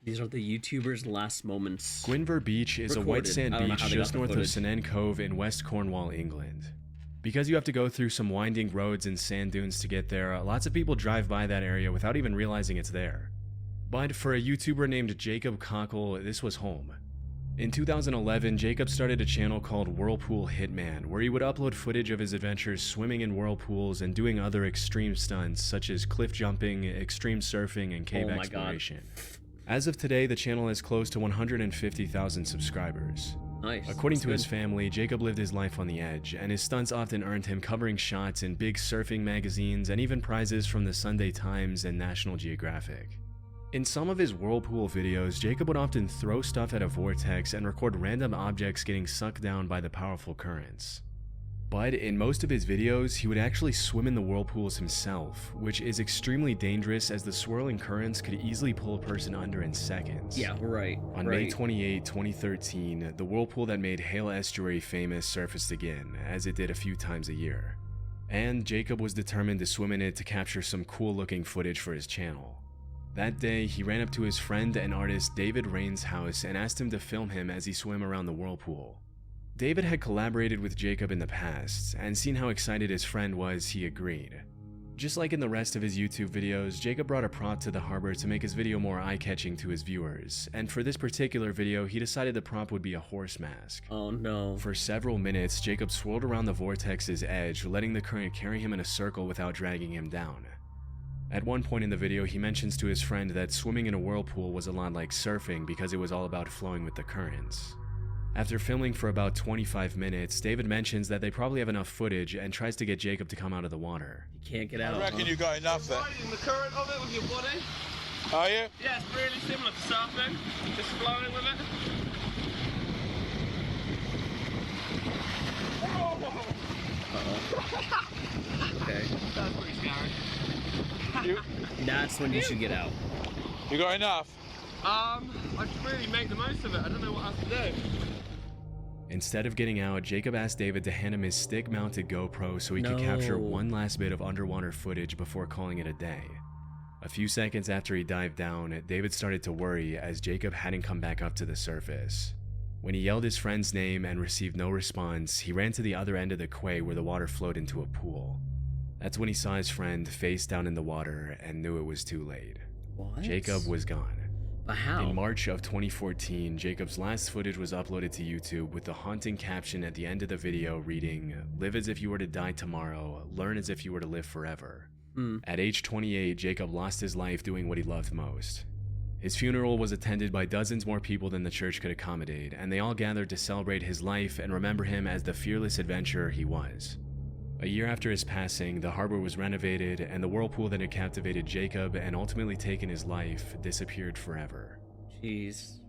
These are the YouTubers' last moments. Gwynver Beach is a white sand beach just north of Sennen Cove in West Cornwall, England. Because you have to go through some winding roads and sand dunes to get there, lots of people drive by that area without even realizing it's there. But for a YouTuber named Jacob Cockle, this was home. In 2011, Jacob started a channel called Whirlpool Hitman, where he would upload footage of his adventures swimming in whirlpools and doing other extreme stunts such as cliff jumping, extreme surfing, and cave exploration. As of today, the channel has close to 150,000 subscribers. Nice. According to his family, Jacob lived his life on the edge, and his stunts often earned him covering shots in big surfing magazines and even prizes from the Sunday Times and National Geographic. In some of his whirlpool videos, Jacob would often throw stuff at a vortex and record random objects getting sucked down by the powerful currents. But in most of his videos, he would actually swim in the whirlpools himself, which is extremely dangerous as the swirling currents could easily pull a person under in seconds. Yeah, right. On May 28, 2013, the whirlpool that made Hale Estuary famous surfaced again, as it did a few times a year. And Jacob was determined to swim in it to capture some cool-looking footage for his channel. That day, he ran up to his friend and artist David Rain's house and asked him to film him as he swam around the whirlpool. David had collaborated with Jacob in the past, and seeing how excited his friend was, he agreed. Just like in the rest of his YouTube videos, Jacob brought a prop to the harbor to make his video more eye-catching to his viewers, and for this particular video, he decided the prop would be a horse mask. Oh no. For several minutes, Jacob swirled around the vortex's edge, letting the current carry him in a circle without dragging him down. At one point in the video, he mentions to his friend that swimming in a whirlpool was a lot like surfing because it was all about flowing with the currents. After filming for about 25 minutes, David mentions that they probably have enough footage and tries to get Jacob to come out of the water. You can't get out. I reckon you got enough there. Riding the current of it with your body. Are you? Yeah, it's really similar to surfing. Just flowing with it. Okay. That's pretty scary. That's when you should get out. You got enough? I should really make the most of it. I don't know what else to do. Instead of getting out, Jacob asked David to hand him his stick-mounted GoPro so he could capture one last bit of underwater footage before calling it a day. A few seconds after he dived down, David started to worry as Jacob hadn't come back up to the surface. When he yelled his friend's name and received no response, he ran to the other end of the quay where the water flowed into a pool. That's when he saw his friend face down in the water and knew it was too late. What? Jacob was gone. But how? In March of 2014, Jacob's last footage was uploaded to YouTube with the haunting caption at the end of the video reading, "Live as if you were to die tomorrow, learn as if you were to live forever." At age 28, Jacob lost his life doing what he loved most. His funeral was attended by dozens more people than the church could accommodate, and they all gathered to celebrate his life and remember him as the fearless adventurer he was. A year after his passing, the harbor was renovated, and the whirlpool that had captivated Jacob and ultimately taken his life disappeared forever. Jeez.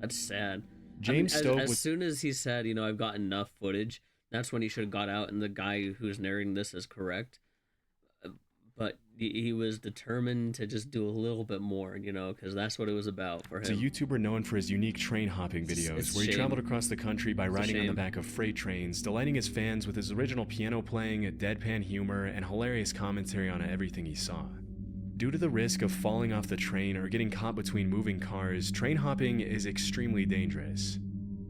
That's sad. James Stowe as soon as he said, you know, I've got enough footage, that's when he should have got out, and the guy who's narrating this is correct. But he was determined to just do a little bit more, you know, because that's what it was about for him. He's a YouTuber known for his unique train hopping videos, where he traveled across the country by riding on the back of freight trains, delighting his fans with his original piano playing, deadpan humor, and hilarious commentary on everything he saw. Due to the risk of falling off the train or getting caught between moving cars, train hopping is extremely dangerous.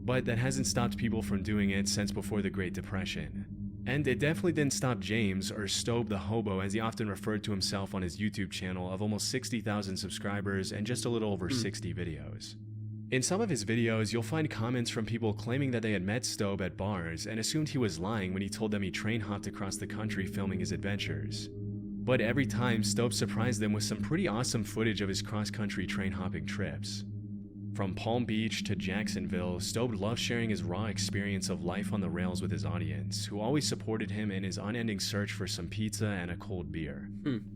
But that hasn't stopped people from doing it since before the Great Depression. And it definitely didn't stop James, or Stobe the Hobo as he often referred to himself on his YouTube channel of almost 60,000 subscribers and just a little over 60 videos. In some of his videos, you'll find comments from people claiming that they had met Stobe at bars and assumed he was lying when he told them he train hopped across the country filming his adventures. But every time, Stobe surprised them with some pretty awesome footage of his cross-country train hopping trips. From Palm Beach to Jacksonville, Stobe loved sharing his raw experience of life on the rails with his audience, who always supported him in his unending search for some pizza and a cold beer.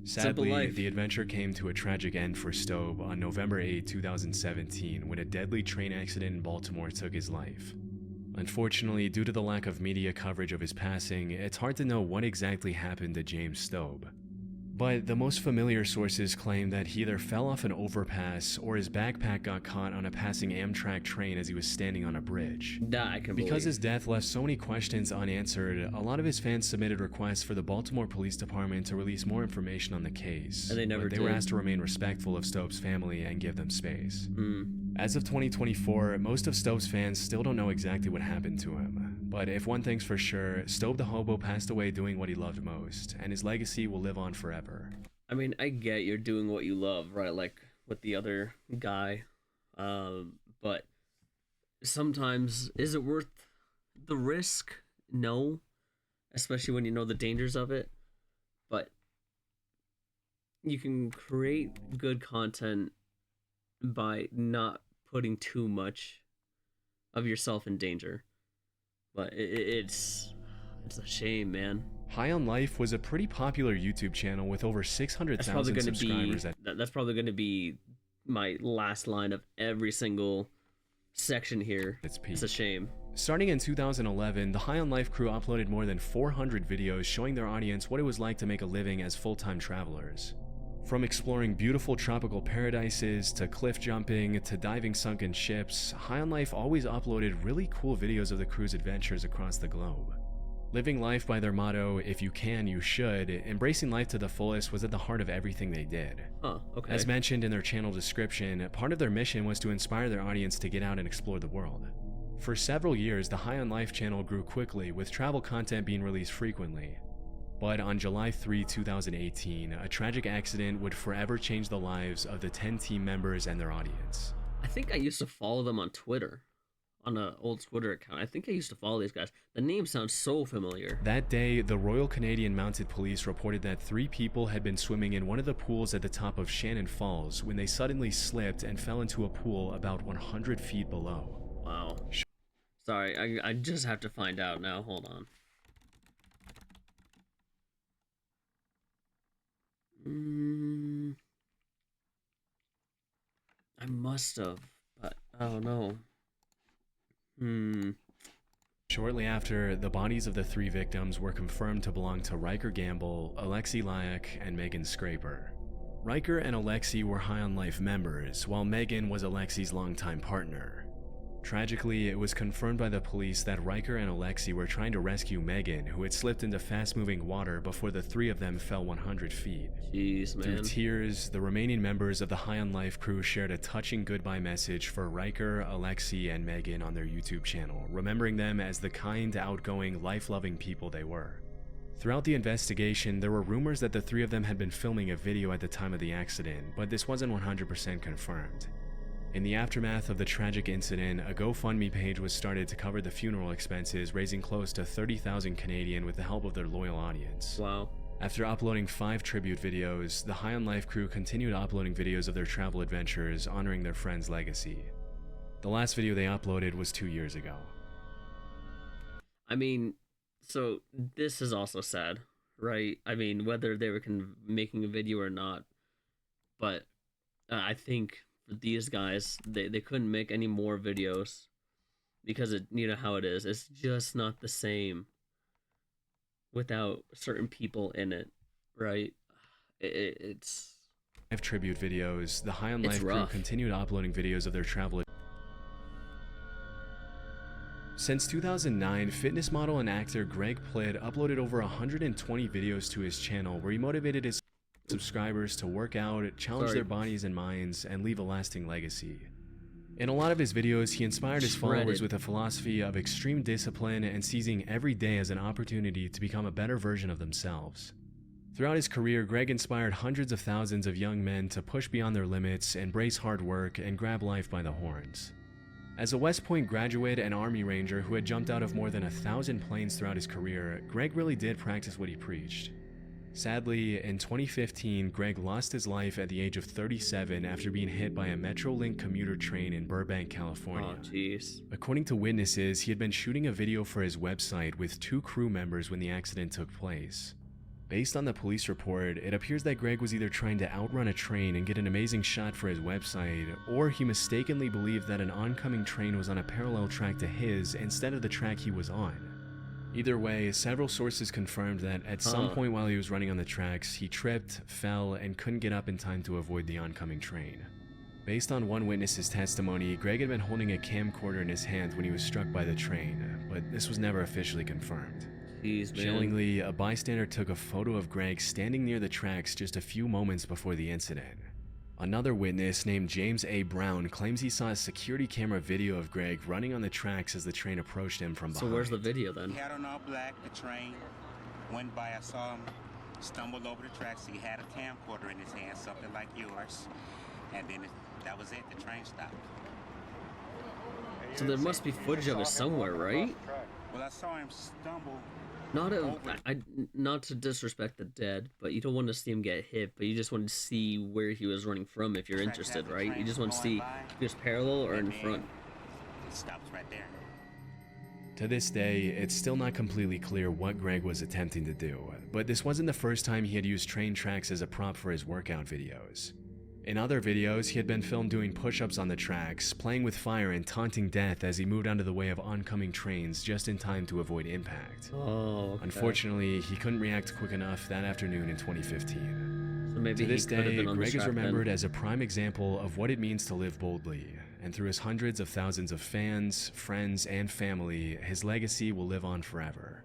Sadly, the adventure came to a tragic end for Stobe on November 8, 2017, when a deadly train accident in Baltimore took his life. Unfortunately, due to the lack of media coverage of his passing, it's hard to know what exactly happened to James Stobe. But the most familiar sources claim that he either fell off an overpass or his backpack got caught on a passing Amtrak train as he was standing on a bridge. That I can Because believe. his death left so many questions unanswered, a lot of his fans submitted requests for the Baltimore Police Department to release more information on the case. And they never but they did. were asked to remain respectful of Stope's family and give them space. Mm. As of 2024, most of Stope's fans still don't know exactly what happened to him. But if one thing's for sure, Stope the Hobo passed away doing what he loved most, and his legacy will live on forever. I mean, I get you're doing what you love, right? Like with the other guy. But sometimes, is it worth the risk? No. Especially when you know the dangers of it. But you can create good content by not putting too much of yourself in danger. But it's a shame, man. High on Life was a pretty popular YouTube channel with over 600,000 subscribers. That's probably going to be my last line of every single section here. It's a shame. Starting in 2011, the High on Life crew uploaded more than 400 videos showing their audience what it was like to make a living as full-time travelers. From exploring beautiful tropical paradises, to cliff jumping, to diving sunken ships, High on Life always uploaded really cool videos of the crew's adventures across the globe. Living life by their motto, if you can, you should, embracing life to the fullest was at the heart of everything they did. Huh, okay. As mentioned in their channel description, part of their mission was to inspire their audience to get out and explore the world. For several years, the High on Life channel grew quickly, with travel content being released frequently. But on July 3, 2018, a tragic accident would forever change the lives of the 10 team members and their audience. I think I used to follow them on Twitter. On an old Twitter account. I think I used to follow these guys. The name sounds so familiar. That day, the Royal Canadian Mounted Police reported that 3 people had been swimming in one of the pools at the top of Shannon Falls when they suddenly slipped and fell into a pool about 100 feet below. Wow. Sorry, I just have to find out now. Hold on. I must have, but I don't know. Shortly after, the bodies of the 3 victims were confirmed to belong to Riker Gamble, Alexi Lyak, and Megan Scraper. Riker and Alexi were High on Life members, while Megan was Alexi's longtime partner. Tragically, it was confirmed by the police that Riker and Alexi were trying to rescue Megan, who had slipped into fast-moving water before the 3 of them fell 100 feet. Jeez, man. Through tears, the remaining members of the High on Life crew shared a touching goodbye message for Riker, Alexi, and Megan on their YouTube channel, remembering them as the kind, outgoing, life-loving people they were. Throughout the investigation, there were rumors that the 3 of them had been filming a video at the time of the accident, but this wasn't 100% confirmed. In the aftermath of the tragic incident, a GoFundMe page was started to cover the funeral expenses, raising close to 30,000 Canadian with the help of their loyal audience. Wow. After uploading 5 tribute videos, the High on Life crew continued uploading videos of their travel adventures, honoring their friend's legacy. The last video they uploaded was 2 years ago. I mean, so this is also sad, right? I mean, whether they were making a video or not, but I think for these guys, they couldn't make any more videos because you know how it is. It's just not the same without certain people in it, right? It's 5 tribute videos, the High on Life crew rough. continued uploading videos of their travel. Since 2009, fitness model and actor Greg Plitt uploaded over 120 videos to his channel where he motivated his subscribers to work out, challenge their bodies and minds, and leave a lasting legacy. In a lot of his videos, he inspired his followers with a philosophy of extreme discipline and seizing every day as an opportunity to become a better version of themselves. Throughout his career, Greg inspired hundreds of thousands of young men to push beyond their limits, embrace hard work, and grab life by the horns. As a West Point graduate and Army Ranger who had jumped out of more than 1,000 planes throughout his career, Greg really did practice what he preached. Sadly, in 2015, Greg lost his life at the age of 37 after being hit by a Metrolink commuter train in Burbank, California. Oh, jeez. According to witnesses, he had been shooting a video for his website with 2 crew members when the accident took place. Based on the police report, it appears that Greg was either trying to outrun a train and get an amazing shot for his website, or he mistakenly believed that an oncoming train was on a parallel track to his instead of the track he was on. Either way, several sources confirmed that at some point while he was running on the tracks, he tripped, fell, and couldn't get up in time to avoid the oncoming train. Based on one witness's testimony, Greg had been holding a camcorder in his hand when he was struck by the train, but this was never officially confirmed. Jeez, man. Chillingly, a bystander took a photo of Greg standing near the tracks just a few moments before the incident. Another witness named James A. Brown claims he saw a security camera video of Greg running on the tracks as the train approached him from behind. So where's the video then? He had on all black, the train went by, I saw him stumbled over the tracks. He had a camcorder in his hand, something like yours, and then that was it, the train stopped. So there must be footage of it somewhere, right? Well, I saw him stumble. Not to disrespect the dead, but you don't want to see him get hit, but you just want to see where he was running from if you're interested, right? You just want to see if he was parallel or in front. It stops right there. To this day, it's still not completely clear what Greg was attempting to do, but this wasn't the first time he had used train tracks as a prop for his workout videos. In other videos, he had been filmed doing push-ups on the tracks, playing with fire and taunting death as he moved out of the way of oncoming trains just in time to avoid impact. Oh, okay. Unfortunately, he couldn't react quick enough that afternoon in 2015. So maybe to this he could have day, been on Greg the is track remembered then. as a prime example of what it means to live boldly, and through his hundreds of thousands of fans, friends, and family, his legacy will live on forever.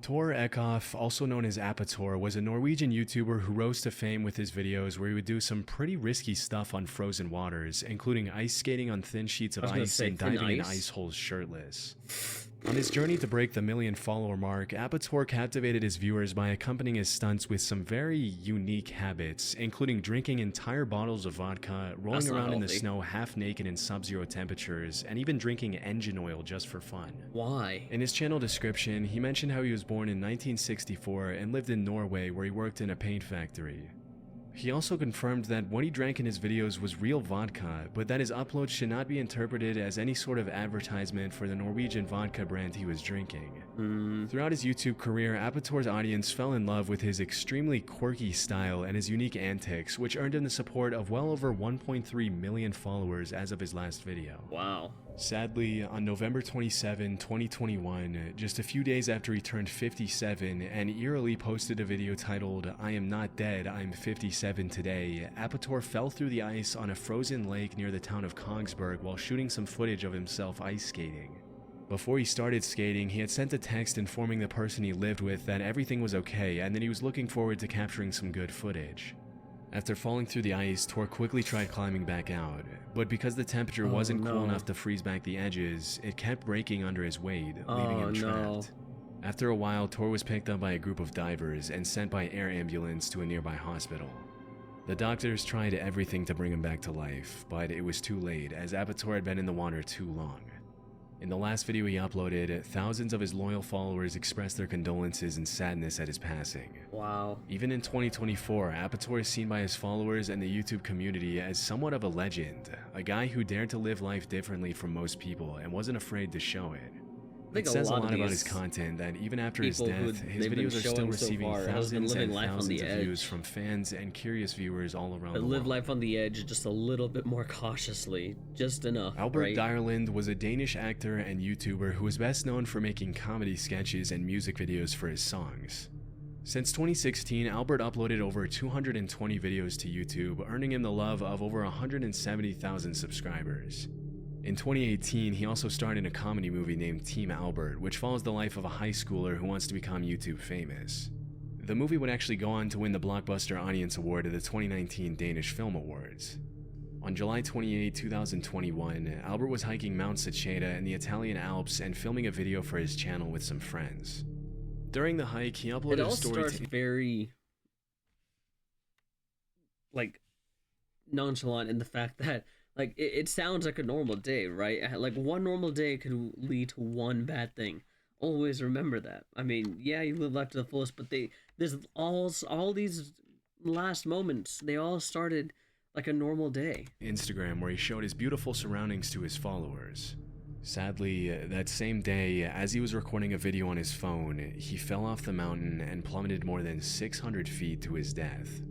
Tor Eckhoff, also known as Apator, was a Norwegian YouTuber who rose to fame with his videos where he would do some pretty risky stuff on frozen waters, including ice skating on thin sheets of ice and diving in ice holes shirtless. On his journey to break the 1 million follower mark, Apator captivated his viewers by accompanying his stunts with some very unique habits, including drinking entire bottles of vodka, rolling around in the snow half naked in sub-zero temperatures, and even drinking engine oil just for fun. Why? In his channel description, he mentioned how he was born in 1964 and lived in Norway where he worked in a paint factory. He also confirmed that what he drank in his videos was real vodka, but that his uploads should not be interpreted as any sort of advertisement for the Norwegian vodka brand he was drinking. Throughout his YouTube career, Apator's audience fell in love with his extremely quirky style and his unique antics, which earned him the support of well over 1.3 million followers as of his last video. Wow. Sadly, on November 27, 2021, just a few days after he turned 57 and eerily posted a video titled, "I am not dead, I'm 57 today," Apator fell through the ice on a frozen lake near the town of Kongsberg while shooting some footage of himself ice skating. Before he started skating, he had sent a text informing the person he lived with that everything was okay and that he was looking forward to capturing some good footage. After falling through the ice, Tor quickly tried climbing back out, but because the temperature wasn't cool enough to freeze back the edges, it kept breaking under his weight, leaving him trapped. After a while, Tor was picked up by a group of divers and sent by air ambulance to a nearby hospital. The doctors tried everything to bring him back to life, but it was too late as Apator had been in the water too long. In the last video he uploaded, thousands of his loyal followers expressed their condolences and sadness at his passing. Wow. Even in 2024, Apator is seen by his followers and the YouTube community as somewhat of a legend, a guy who dared to live life differently from most people and wasn't afraid to show it. It says a lot about his content that even after his death, his videos are still receiving thousands and thousands of views from fans and curious viewers all around the world. Live life on the edge just a little bit more cautiously, just enough. Albert right? Dyrland was a Danish actor and YouTuber who was best known for making comedy sketches and music videos for his songs. Since 2016, Albert uploaded over 220 videos to YouTube, earning him the love of over 170,000 subscribers. In 2018, he also starred in a comedy movie named Team Albert, which follows the life of a high schooler who wants to become YouTube famous. The movie would actually go on to win the Blockbuster Audience Award at the 2019 Danish Film Awards. On July 28, 2021, Albert was hiking Mount Seceda in the Italian Alps and filming a video for his channel with some friends. During the hike, he uploaded a story. It all starts very, nonchalant in the fact that it sounds like a normal day, right? Like one normal day could lead to one bad thing. Always remember that. I mean, yeah, you live life to the fullest, but there's all these last moments. They all started like a normal day. Instagram, where he showed his beautiful surroundings to his followers. Sadly, that same day, as he was recording a video on his phone, he fell off the mountain and plummeted more than 600 feet to his death.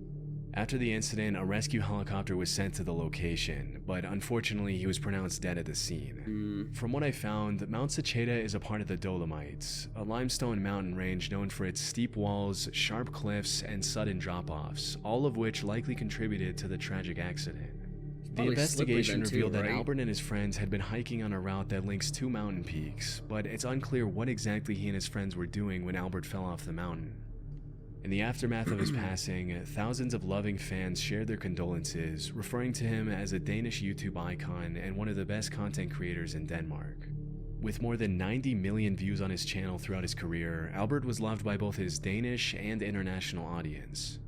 After the incident, a rescue helicopter was sent to the location, but unfortunately he was pronounced dead at the scene. From what I found, Mount Sacheta is a part of the Dolomites, a limestone mountain range known for its steep walls, sharp cliffs, and sudden drop-offs, all of which likely contributed to the tragic accident. The investigation revealed that Albert and his friends had been hiking on a route that links two mountain peaks, but it's unclear what exactly he and his friends were doing when Albert fell off the mountain. In the aftermath of his passing, thousands of loving fans shared their condolences, referring to him as a Danish YouTube icon and one of the best content creators in Denmark. With more than 90 million views on his channel throughout his career, Albert was loved by both his Danish and international audience.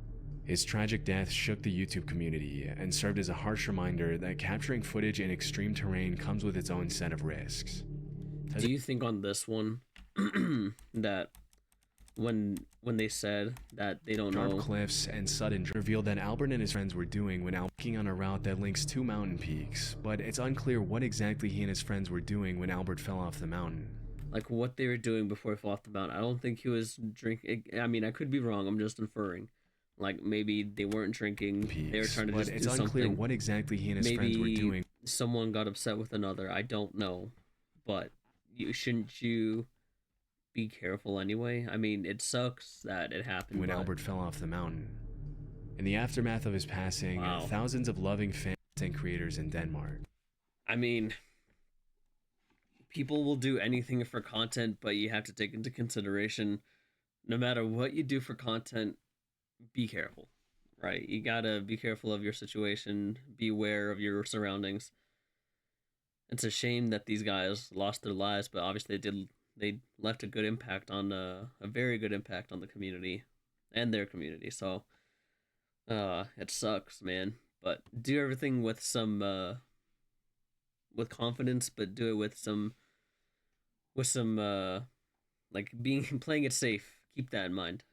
His tragic death shook the YouTube community and served as a harsh reminder that capturing footage in extreme terrain comes with its own set of risks. Do you think on this one that when they said that they don't know sharp cliffs and sudden revealed that Albert and his friends were doing when hiking on a route that links two mountain peaks, but it's unclear what exactly he and his friends were doing when Albert fell off the mountain. Like what they were doing before he fell off the mountain. I don't think he was drinking. I mean, I could be wrong. I'm just inferring. Like maybe they weren't drinking. They were trying to just do something. But it's unclear what exactly he and his friends were doing. Someone got upset with another. I don't know, but shouldn't you be careful anyway? I mean, it sucks that it happened when Albert fell off the mountain. In the aftermath of his passing, thousands of loving fans and creators in Denmark. I mean, people will do anything for content, but you have to take into consideration, no matter what you do for content, be careful, right? You gotta be careful of your situation, be aware of your surroundings. It's a shame that these guys lost their lives, but obviously they left a good impact on a very good impact on the community and their community. So it sucks, man, but do everything with some with confidence, but do it with some like playing it safe. Keep that in mind.